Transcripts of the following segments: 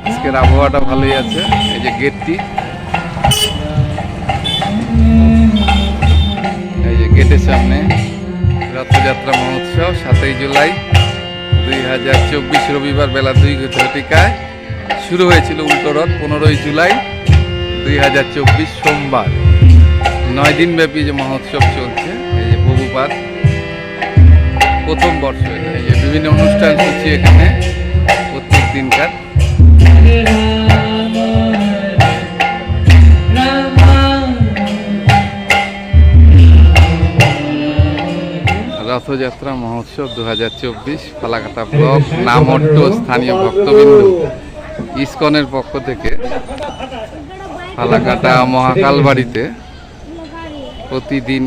আজকের আবহাওয়াটা ভালোই আছে। এই যে গেটটি, এই যে গেটের সামনে রথযাত্রা মহোৎসব 7ই জুলাই 2024 রবিবার বেলা 2 ঘটিকায় শুরু হয়েছিল উল্টো রথ। 15ই জুলাই 2024 সোমবার 9 দিন ব্যাপী যে মহোৎসব চলছে। এই যে প্রভুপাদ প্রথম বর্ষ, এই যে বিভিন্ন অনুষ্ঠান সূচি এখানে প্রত্যেক দিনকার। রথযাত্রা মহোৎসব 2024 ফালাকাটা ব্লক নামট্ট স্থানীয় ভক্তবিন্দু ইসকনের পক্ষ থেকে ফালাকাটা মহাকাল বাড়িতে প্রতিদিন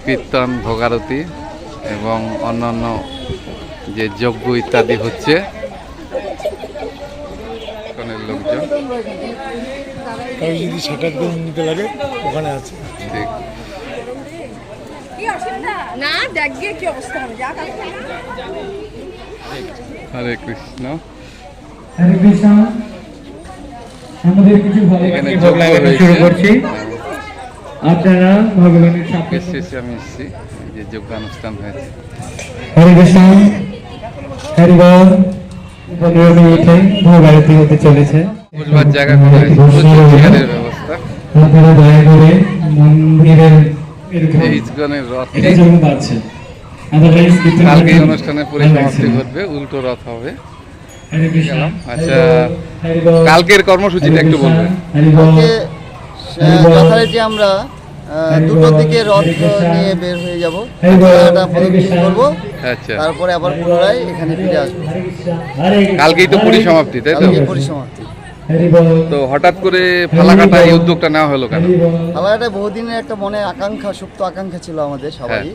কীর্তন, ভোগারতি এবং অন্যান্য যে যজ্ঞ ইত্যাদি হচ্ছে। ইসকনের লোকজন যদি সেটার দিন নিতে লাগে ওখানে আছে। ঠিক না দেখবে কি অবস্থা হবে। হরে কৃষ্ণ। হরে কৃষ্ণ। আমাদের কিছু এখানে ভোগ লাগানো শুরু করছি। আপনারা ভগবানের সাথে এসেছি, আমি এসেছি, এই যে যোগ্যানুষ্ঠান হয়েছে। হরে কৃষ্ণ, হরি বল। 15 মিনিটে ভোগ আরতি হতে চলেছে। বসবার জায়গা করা হয়েছে, প্রচুর চেয়ারের ব্যবস্থা। আপনারা দয়া করে মন্দিরের এরকম এই ইসকনের রথ এটা জন্য পাচ্ছে। আদারওয়াইজ কীর্তন কালকে এই অনুষ্ঠানের পরিসমাপ্তি ঘটবে, উল্টো রথ হবে। হরে কৃষ্ণ। আচ্ছা, কালকের কর্মসূচিটা একটু বলবেন। হরি বল। যথারীতি আমরা দুটোর দিকে রথ নিয়ে বের হয়ে যাব, প্রদক্ষিণ করবো, আচ্ছা, তারপরে আবার পুনরায় এখানে ফিরে আসবো। কালকেই তো পরিসমাপ্তি, তাই তো? কালকে পরিসমাপ্তি। তো হঠাৎ করে ফালাকাটা এই উদ্যোগটা নেওয়া হলো কেন? ফালাকাটা বহুদিনের একটা মনে আকাঙ্ক্ষা, সুপ্ত আকাঙ্ক্ষা ছিল আমাদের সবাই,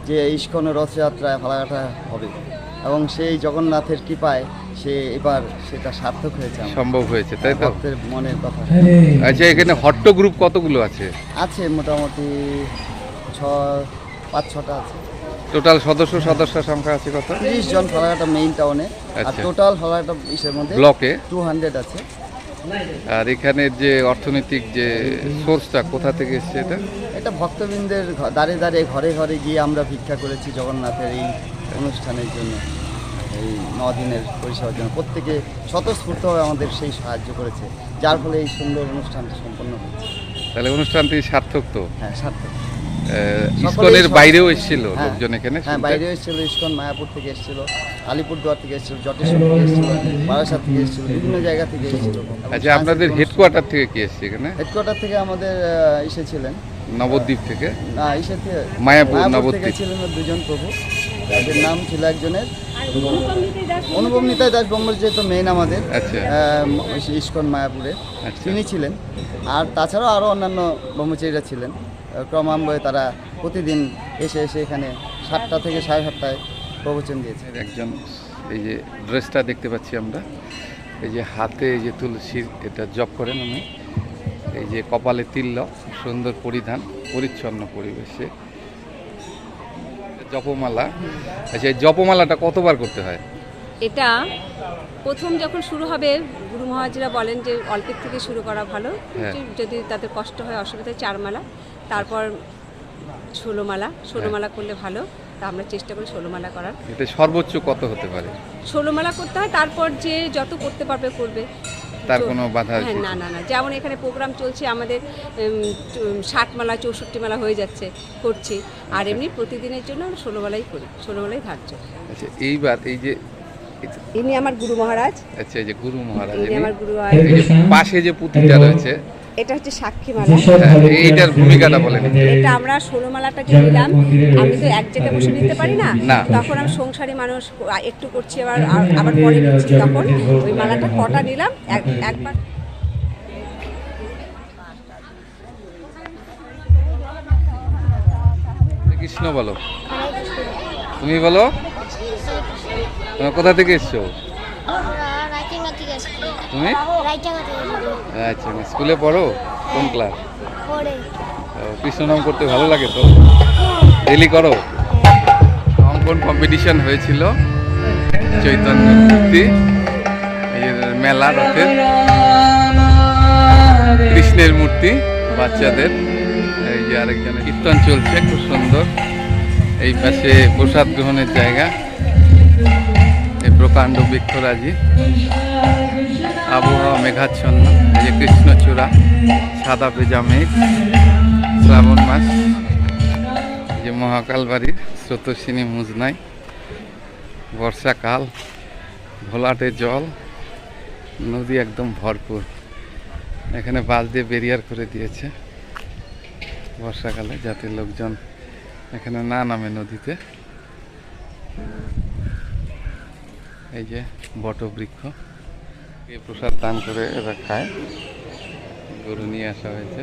যে ইস্কনের রথযাত্রায় ফালাকাটা হবে, এবং সেই জগন্নাথের কৃপায় সে এবার সেটা সার্থক হয়েছে, সম্ভব হয়েছে, তাই তো? ভক্তের মনের কথা আচ্ছা, এখানে হট্ট গ্রুপ কতগুলো আছে? আছে মোটামুটি 5-6টা আছে। টোটাল সদস্য সংখ্যা আছে কত? 30 জন ফালাকাটা মেইন টাউনে, আর আচ্ছা। টোটাল ফালাকাটা ইসের মধ্যে ব্লকে 200 আছে। আর এখানের যে অর্থনৈতিক যে সোর্সটা কোথা থেকে এসছে এটা? এটা ভক্তবৃন্দের দাঁড়ে দাঁড়িয়ে ঘরে ঘরে গিয়ে আমরা ভিক্ষা করেছি জগন্নাথের এই অনুষ্ঠানের জন্য, এই 9 দিনের পরিষেবার জন্য। প্রত্যেকে স্বতঃস্ফূর্তভাবে আমাদের সেই সাহায্য করেছে, যার ফলে এই সুন্দর অনুষ্ঠানটা সম্পন্ন হয়েছে। তাহলে অনুষ্ঠানটি সার্থক তো? হ্যাঁ, সার্থক। ইসকনের বাইরেও এসেছিল হ্যাঁ, লোকজন এখানে? হ্যাঁ, বাইরে এসেছিল। ইসকন মায়াপুর থেকে এসেছিল, আলিপুরদুয়ার থেকে এসেছিল, জটেশ্বর থেকে এসেছিল, বারাসাত থেকে এসেছিল, বিভিন্ন জায়গা থেকে এসেছিল। আচ্ছা, আপনাদের হেডকোয়ার্টার থেকে কি এসছে এখানে? হেডকোয়ার্টার থেকে আমাদের এসেছিলেন নবদ্বীপ থেকে? না, এসে মায়াপুর, থেকে নবদ্বীপ ছিলেন 2 প্রভু। তাদের নাম ছিল একজনের অনুপম নিতাই দাস ব্রহ্মচারী, তো মেইন আমাদের আচ্ছা, ইসকন মায়াপুরে আচ্ছা। তিনি ছিলেন। আর তাছাড়াও আরও অন্যান্য ব্রহ্মচারীরা ছিলেন। ক্রমান্বয়ে তারা প্রতিদিন এসে এখানে 7টা থেকে 7:30টায় প্রবচন দিয়েছে। একজন, এই যে ড্রেসটা দেখতে পাচ্ছি আমরা, এই যে হাতে এই যে তুলসীর এটা জপ করেন উনি, এই যে কপালে তিলক, সুন্দর পরিধান, পরিচ্ছন্ন পরিবেশে জপমালা। আচ্ছা, এই জপমালাটা কতবার করতে হয়? এটা প্রথম যখন শুরু হবে গুরু মহারাজরা বলেন যে অল্পের থেকে শুরু করা ভালো, হ্যাঁ। যদি তাদের কষ্ট হয়, অসুবিধা, 4 মালা, তারপর 16 মালা। 16 মালা করলে ভালো, তা আমরা চেষ্টা করি 16 মালা করার। এটা সর্বোচ্চ কত হতে পারে? 16 মালা করতে হয়, তারপর যে যত করতে পারবে করবে, তার কোনো বাধা হ্যাঁ, আছে? না, যেমন এখানে প্রোগ্রাম চলছে আমাদের 60 মালা 64 মালা হয়ে যাচ্ছে, করছি। আর এমনি প্রতিদিনের জন্য আমরা 16 মালাই করি, 16 মালাই ধার্য। আচ্ছা, এইবার এই যে ইনি আমার গুরু মহারাজ। আচ্ছা, এই যে গুরু মহারাজ, ইনি আমার গুরু এই মহারাজ। যে পাশে যে পুঁথিটা রয়েছে, এটা হচ্ছে সাক্ষী মালা। এইটার ভূমিকাটা বলেন। এটা আমরা 16 মালাটা যে নিলাম, আমি তো এক জায়গায় বসে নিতে পারি না, না। তখন আমি সংসারী মানুষ একটু করছি, আবার পরে নিচ্ছি, তখন ওই মালাটা কটা নিলাম একবার। কৃষ্ণ বলো, তুমি বলো, তুমি কোথা থেকে এসছো? তুমি? আচ্ছা, স্কুলে পড়ো? কোন ক্লাস? কৃষ্ণ নাম করতে ভালো লাগে তো? ডেলি করো? অঙ্কন কম্পিটিশন হয়েছিল চৈতন্য মূর্তি, এই যে মেলা রথের কৃষ্ণের মূর্তি বাচ্চাদের। এই যে আরেকজনের কীর্তন চলছে খুব সুন্দর। এই পাশে প্রসাদ গ্রহণের জায়গা, এই প্রকাণ্ড বৃক্ষরাজি, আবহাওয়া মেঘাচ্ছন্ন। এই যে কৃষ্ণচূড়া, সাদা ভেজা মেঘ, শ্রাবণ মাস। এই যে মহাকাল বাড়ির স্রোতস্বিনী মুজনাই, বর্ষাকাল, ঘোলাটে জল, নদী একদম ভরপুর। এখানে বাঁশ দিয়ে ব্যারিয়ার করে দিয়েছে বর্ষাকালে, যাতে লোকজন এখানে না নামে নদীতে। এই যে বটবৃক্ষ, এই প্রসাদ দান করে এরা খায়। গরু নিয়ে আসা হয়েছে।